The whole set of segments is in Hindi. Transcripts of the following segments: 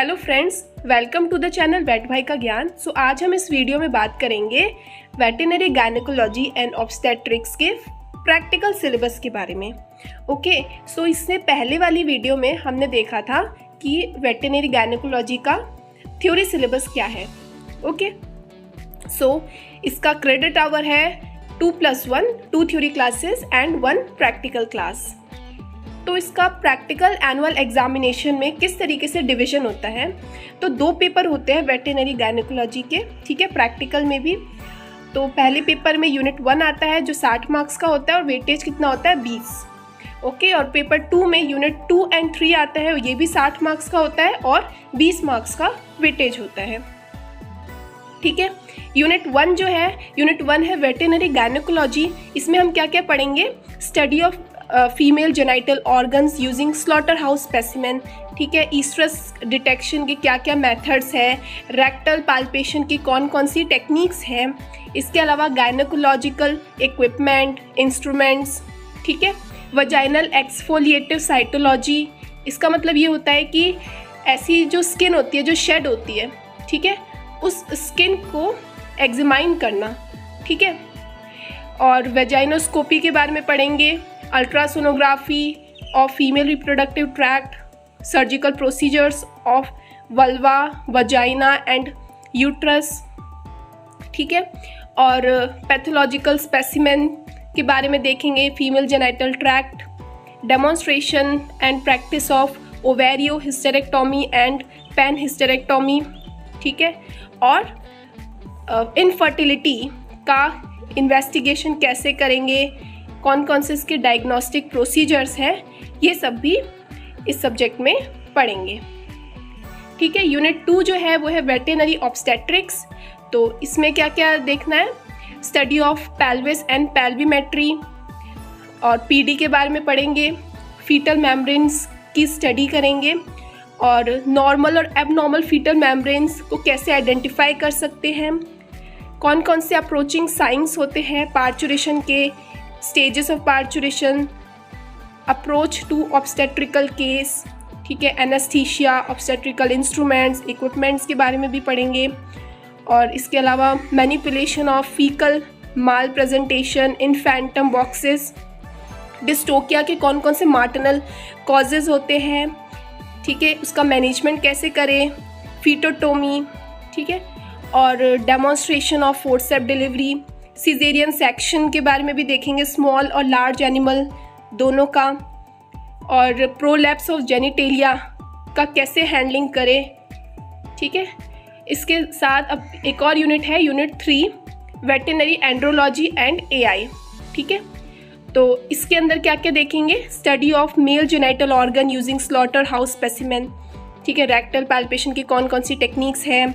Hello friends, welcome to the channel वेट भाई का ज्ञान। सो आज हम इस वीडियो में बात करेंगे वेटरनरी गायनेकोलॉजी एंड ऑब्स्टेट्रिक्स के प्रैक्टिकल सिलेबस के बारे में। ओके, सो इससे पहले वाली वीडियो में हमने देखा था कि वेटरनरी गायनेकोलॉजी का थ्योरी सिलेबस क्या है। ओके, सो इसका क्रेडिट आवर है 2+1, 2 theory classes and 1 practical class. तो इसका प्रैक्टिकल एनुअल एग्जामिनेशन में किस तरीके से डिवीजन होता है, तो 2 पेपर होते हैं वेटरनरी गायनेकोलॉजी के, ठीक है, प्रैक्टिकल में भी। तो पहले पेपर में यूनिट 1 आता है जो 60 मार्क्स का होता है और वेटेज कितना होता है 20। ओके, और पेपर 2 में यूनिट 2 एंड 3 आता है, ये भी 60 मार्क्स का होता है और 20 मार्क्स का वेटेज होता है। ठीक है, यूनिट 1 जो है, यूनिट 1 है वेटरनरी गायनेकोलॉजी। इसमें हम क्या क्या पढ़ेंगे? Study of female genital organs using slaughter house specimen, ठीक है, ईस्ट्रस डिटेक्शन के क्या क्या मेथड्स हैं, रेक्टल पाल्पेशन की कौन कौन सी टेक्निक्स हैं, इसके अलावा गायनेकोलॉजिकल इक्विपमेंट, इंस्ट्रूमेंट्स, ठीक है, वजाइनल एक्सफोलिएटिव साइटोलॉजी। इसका मतलब ये होता है कि ऐसी जो स्किन होती है, जो शेड होती है, ठीक है, उस स्किन को एग्जामाइन करना, ठीक है। और वेजाइनोस्कोपी के बारे में पढ़ेंगे, ultrasonography of female reproductive tract, surgical procedures of vulva, vagina and uterus, ठीक है। और पैथोलॉजिकल स्पेसिमेन के बारे में देखेंगे, female genital tract, demonstration and practice of ovariohysterectomy and panhysterectomy, ठीक है। और इनफर्टिलिटी का इन्वेस्टिगेशन कैसे करेंगे, कौन कौन से इसके डायग्नोस्टिक प्रोसीजर्स हैं, ये सब भी इस सब्जेक्ट में पढ़ेंगे, ठीक है। यूनिट 2 जो है वो है वेटरनरी ऑब्स्टेट्रिक्स। तो इसमें क्या क्या देखना है? स्टडी ऑफ पेल्विस एंड पेल्विमेट्री, और पीडी के बारे में पढ़ेंगे, फीटल मेम्ब्रेन्स की स्टडी करेंगे, और नॉर्मल और एबनॉर्मल फीटल मेम्ब्रेन्स को कैसे आइडेंटिफाई कर सकते हैं, कौन कौन से अप्रोचिंग साइंस होते हैं पार्चुरेशन के, stages of parturition, approach to obstetrical case, ठीक है, एनेस्थीसिया, ऑब्स्टेट्रिकल इंस्ट्रूमेंट्स, इक्विपमेंट्स के बारे में भी पढ़ेंगे। और इसके अलावा manipulation of faecal mall presentation in Phantom boxes, dystocia के कौन कौन से मार्टनल कॉजेज होते हैं, ठीक है, उसका मैनेजमेंट कैसे करें, फीटोटोमी, ठीक है, और demonstration of forcep delivery, caesarean section के बारे में भी देखेंगे, स्मॉल और लार्ज एनिमल दोनों का, और प्रोलैप्स ऑफ जेनिटेलिया का कैसे हैंडलिंग करें, ठीक है। इसके साथ अब एक और यूनिट है, unit 3 veterinary andrology and AI, ठीक है। तो इसके अंदर क्या क्या देखेंगे? Study of male genital organ using slaughter house specimen, ठीक है, रेक्टल पाल्पेशन की कौन कौन सी टेक्निक्स हैं,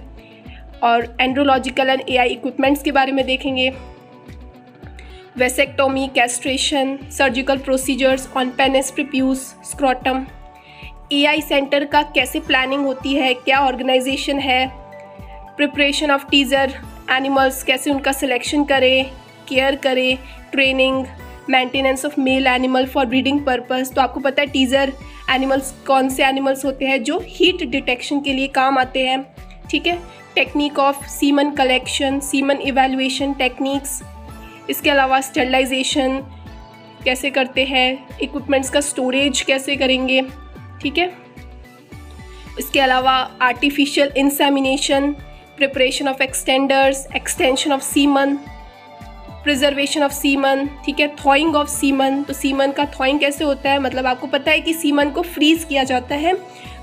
और एंड्रोलॉजिकल एंड एआई इक्विपमेंट्स के बारे में देखेंगे, vasectomy, castration, surgical procedures on penis, prepuce, scrotum, AI centre का कैसे प्लानिंग होती है, क्या ऑर्गेनाइजेशन है, प्रिपरेशन ऑफ टीजर एनिमल्स, कैसे उनका सिलेक्शन करें, केयर करें, training, maintenance of male animal for breeding purpose. तो आपको पता है टीजर एनिमल्स कौन से एनिमल्स होते हैं जो हीट डिटेक्शन के लिए काम आते हैं, ठीक है। Technique of semen collection, semen evaluation techniques, इसके अलावा स्टरलाइजेशन कैसे करते हैं, इक्विपमेंट्स का स्टोरेज कैसे करेंगे, ठीक है। इसके अलावा artificial insemination, preparation of extenders, extension of semen, preservation of semen, ठीक है, थॉइंग ऑफ सीमन। तो सीमन का थॉइंग कैसे होता है? मतलब आपको पता है कि सीमन को फ्रीज किया जाता है,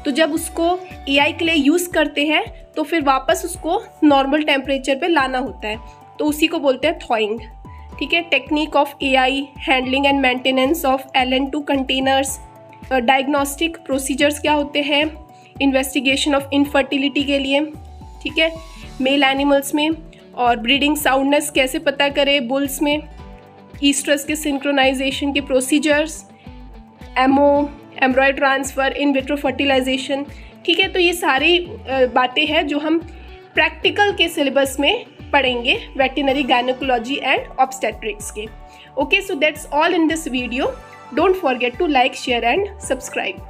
तो जब उसको एआई के लिए यूज़ करते हैं तो फिर वापस उसको नॉर्मल टेम्परेचर पे लाना होता है, तो उसी को बोलते हैं थॉइंग, ठीक है। Technique of AI, handling and maintenance of LN2 containers, diagnostic procedures क्या होते हैं, इन्वेस्टिगेशन ऑफ इनफर्टिलिटी के लिए, ठीक है, मेल एनिमल्स में, और ब्रीडिंग साउंडनेस कैसे पता करें बुल्स में, ईस्ट्रस के सिंक्रोनाइजेशन के प्रोसीजर्स, एम्ब्रॉयड ट्रांसफ़र, इन विट्रो फर्टिलाइजेशन, ठीक है। तो ये सारी बातें हैं जो हम प्रैक्टिकल के सिलेबस में पढ़ेंगे वेटरनरी गायनेकोलॉजी एंड ऑब्स्टेट्रिक्स के। Okay, so that's all in this video. Don't forget to like, share and subscribe.